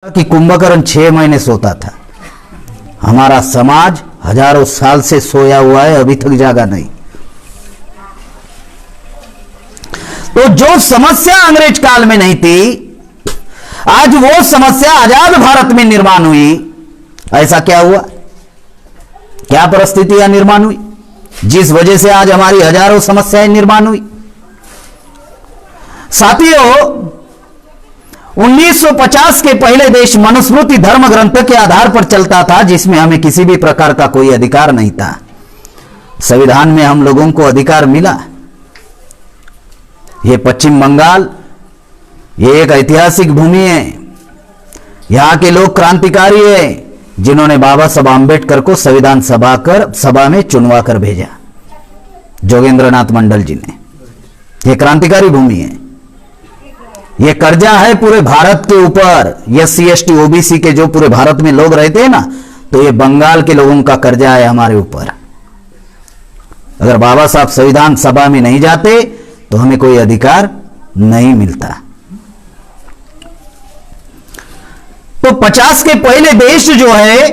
कि कुंभकर्ण 6 महीने सोता था। हमारा समाज हजारों साल से सोया हुआ है, अभी तक जागा नहीं। तो जो समस्या अंग्रेज काल में नहीं थी, आज वो समस्या आजाद भारत में निर्माण हुई। ऐसा क्या हुआ, क्या परिस्थितियां निर्माण हुई जिस वजह से आज हमारी हजारों समस्याएं निर्माण हुई। साथियों, 1950 के पहले देश मनुस्मृति धर्म ग्रंथ के आधार पर चलता था, जिसमें हमें किसी भी प्रकार का कोई अधिकार नहीं था। संविधान में हम लोगों को अधिकार मिला। यह पश्चिम बंगाल, यह एक ऐतिहासिक भूमि है। यहां के लोग क्रांतिकारी हैं, जिन्होंने बाबा साहब आंबेडकर को संविधान सभा में चुनवा कर भेजा, जोगेंद्रनाथ मंडल जी ने। यह क्रांतिकारी भूमि है। यह कर्जा है पूरे भारत के ऊपर। SC ST OBC के जो पूरे भारत में लोग रहते हैं ना, तो ये बंगाल के लोगों का कर्जा है हमारे ऊपर। अगर बाबा साहब संविधान सभा में नहीं जाते तो हमें कोई अधिकार नहीं मिलता। तो 50 के पहले देश जो है,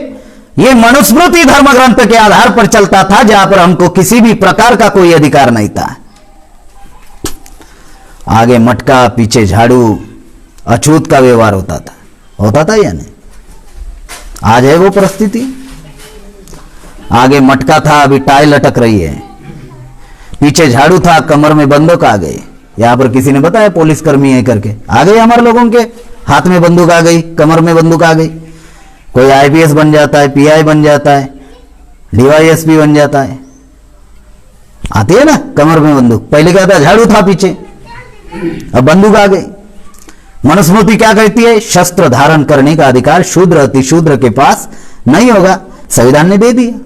ये मनुस्मृति धर्म ग्रंथ के आधार पर चलता था, जहां पर हमको किसी भी प्रकार का कोई अधिकार नहीं था। आगे मटका, पीछे झाड़ू, अछूत का व्यवहार होता था या नहीं? आज है वो परिस्थिति। आगे मटका था, अभी टाई लटक रही है। पीछे झाड़ू था, कमर में बंदूक आ गई। यहां पर किसी ने बताया पुलिस कर्मी है करके, आ गए हमारे लोगों के हाथ में बंदूक आ गई, कमर में बंदूक आ गई। कोई IPS बन जाता है, PI बन जाता है, DYSP बन जाता है। आती है ना कमर में बंदूक। पहले क्या था, झाड़ू था पीछे, अब बंदूक आ गई। मनुस्मृति क्या कहती है? शस्त्र धारण करने का अधिकार शूद्र अतिशूद्र के पास नहीं होगा। संविधान ने दे दिया।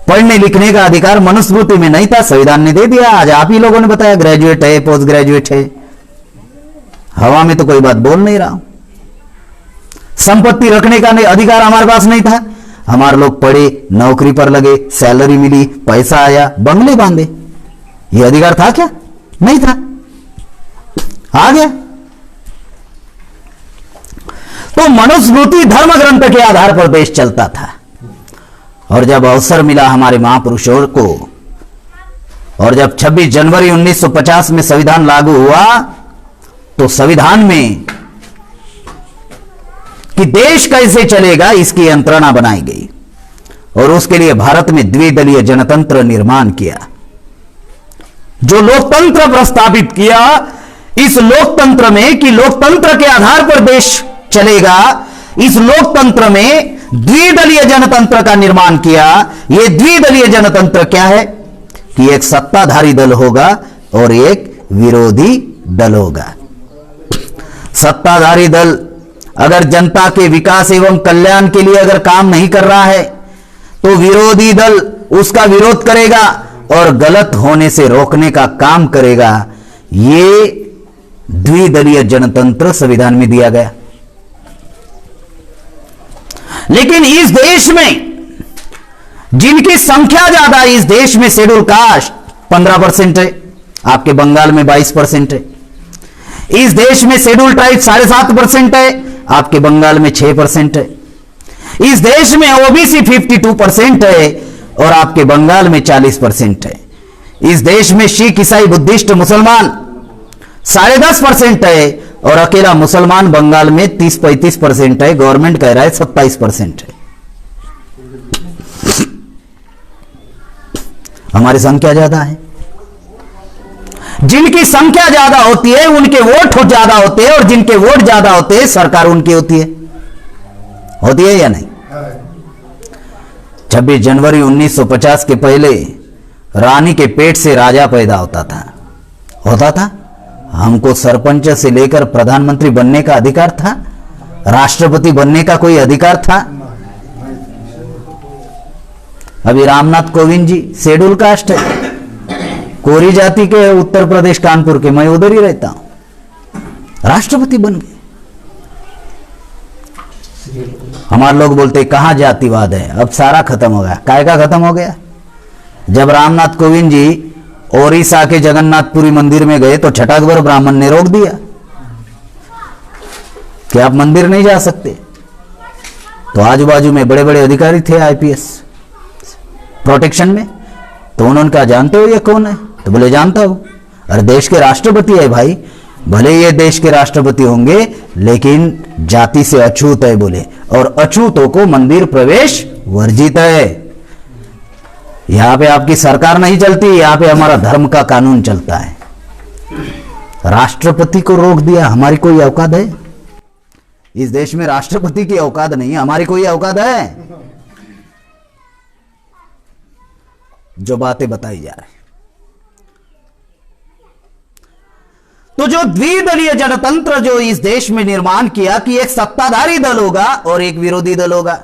पढ़ने लिखने का अधिकार मनुस्मृति में नहीं था, संविधान ने दे दिया। आज आप ही लोगों ने बताया ग्रेजुएट है, पोस्ट ग्रेजुएट है। हवा में तो कोई बात बोल नहीं रहा हूं। संपत्ति रखने का अधिकार हमारे पास नहीं था। हमारे लोग पढ़े, नौकरी पर लगे, सैलरी मिली, पैसा आया, बंगले बांधे। यह अधिकार था क्या? नहीं था, आ गया। तो मनुस्मृति धर्म ग्रंथ के आधार पर देश चलता था। और जब अवसर मिला हमारे महापुरुषों को, और जब 26 जनवरी 1950 में संविधान लागू हुआ, तो संविधान में कि देश कैसे चलेगा इसकी यंत्रणा बनाई गई। और उसके लिए भारत में द्विदलीय जनतंत्र निर्माण किया। जो लोकतंत्र प्रस्तावित किया, इस लोकतंत्र में कि लोकतंत्र के आधार पर देश चलेगा, इस लोकतंत्र में द्विदलीय जनतंत्र का निर्माण किया। यह द्विदलीय जनतंत्र क्या है कि एक सत्ताधारी दल होगा और एक विरोधी दल होगा। सत्ताधारी दल अगर जनता के विकास एवं कल्याण के लिए अगर काम नहीं कर रहा है, तो विरोधी दल उसका विरोध करेगा और गलत होने से रोकने का काम करेगा। ये द्विदलीय जनतंत्र संविधान में दिया गया। लेकिन इस देश में जिनकी संख्या ज्यादा है, इस देश में शेड्यूल कास्ट 15% है, आपके बंगाल में 22% है। इस देश में शेड्यूल ट्राइब 7.5% है, आपके बंगाल में 6% है। इस देश में OBC 52% है और आपके बंगाल में 40% है। इस देश में सिख, ईसाई, बुद्धिस्ट, मुसलमान 10.5% है और अकेला मुसलमान बंगाल में 30-35% है। गवर्नमेंट कह रहा है 27% है। हमारी संख्या ज्यादा है। जिनकी संख्या ज्यादा होती है उनके वोट ज्यादा होते हैं, और जिनके वोट ज्यादा होते हैं सरकार उनकी होती है या नहीं? 26 जनवरी 1950 के पहले रानी के पेट से राजा पैदा होता था। हमको सरपंच से लेकर प्रधानमंत्री बनने का अधिकार था, राष्ट्रपति बनने का कोई अधिकार था? अभी रामनाथ कोविंद जी शेड्यूल कास्ट है, कोरी जाति के, उत्तर प्रदेश कानपुर के। मैं उधर ही रहता हूं, राष्ट्रपति बन गए। हमारे लोग बोलते कहां जातिवाद है, अब सारा खत्म हो गया। काय का खत्म हो गया? जब रामनाथ कोविंद जी ओडिशा के जगन्नाथपुरी मंदिर में गए तो छठाक भर ब्राह्मण ने रोक दिया। कि आप मंदिर नहीं जा सकते। तो आजू बाजू में बड़े बड़े अधिकारी थे आईपीएस प्रोटेक्शन में, तो उन्होंने कहा जानते हो ये कौन है? तो बोले जानता हूं। अरे देश के राष्ट्रपति है भाई। भले ये देश के राष्ट्रपति होंगे लेकिन जाति से अछूत है बोले, और अछूतों को मंदिर प्रवेश वर्जित है। यहां पे आपकी सरकार नहीं चलती, यहां पे हमारा धर्म का कानून चलता है। राष्ट्रपति को रोक दिया, हमारी कोई औकात है? इस देश में राष्ट्रपति की औकात नहीं है, हमारी कोई औकात है? जो बातें बताई जा रही। तो जो द्विदलीय जनतंत्र जो इस देश में निर्माण किया कि एक सत्ताधारी दल होगा और एक विरोधी दल होगा।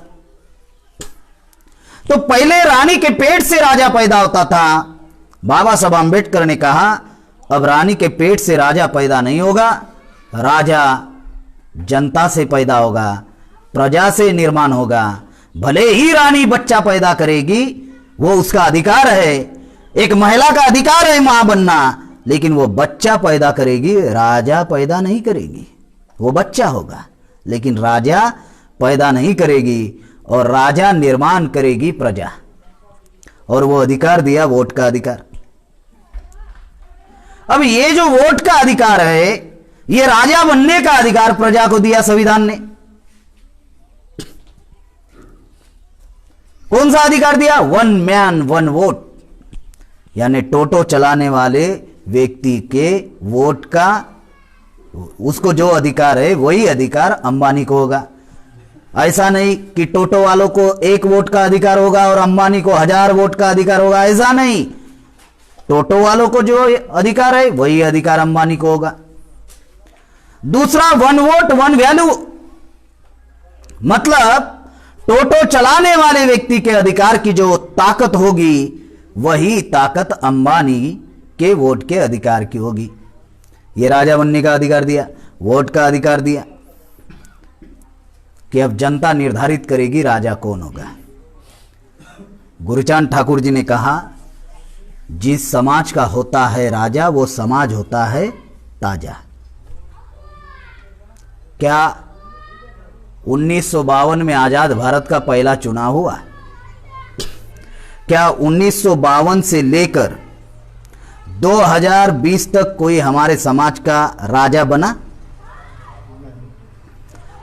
तो पहले रानी के पेट से राजा पैदा होता था। बाबा साहब आंबेडकर ने कहा अब रानी के पेट से राजा पैदा नहीं होगा, राजा जनता से पैदा होगा, प्रजा से निर्माण होगा। भले ही रानी बच्चा पैदा करेगी, वो उसका अधिकार है, एक महिला का अधिकार है मां बनना, लेकिन वो बच्चा पैदा करेगी, राजा पैदा नहीं करेगी। वो बच्चा होगा लेकिन राजा पैदा नहीं करेगी, और राजा निर्माण करेगी प्रजा। और वो अधिकार दिया वोट का अधिकार। अब ये जो वोट का अधिकार है, ये राजा बनने का अधिकार प्रजा को दिया संविधान ने। कौन सा अधिकार दिया? 1 मैन 1 वोट, यानी टोटो चलाने वाले व्यक्ति के वोट का, उसको जो अधिकार है वही अधिकार अंबानी को होगा। ऐसा नहीं कि टोटो वालों को 1 वोट का अधिकार होगा और अंबानी को 1000 वोट का अधिकार होगा, ऐसा नहीं। टोटो वालों को जो अधिकार है वही अधिकार अंबानी को होगा। दूसरा 1 वोट 1 वैल्यू, मतलब टोटो चलाने वाले व्यक्ति के अधिकार की जो ताकत होगी वही ताकत अंबानी के वोट के अधिकार की होगी। ये राजा बनने का अधिकार दिया, वोट का अधिकार दिया कि अब जनता निर्धारित करेगी राजा कौन होगा। गुरुचांद ठाकुर जी ने कहा जिस समाज का होता है राजा वो समाज होता है ताजा। क्या 1952 में आजाद भारत का पहला चुनाव हुआ? क्या 1952 से लेकर 2020 तक कोई हमारे समाज का राजा बना?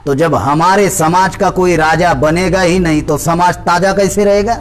तो जब हमारे समाज का कोई राजा बनेगा ही नहीं तो समाज ताजा कैसे रहेगा?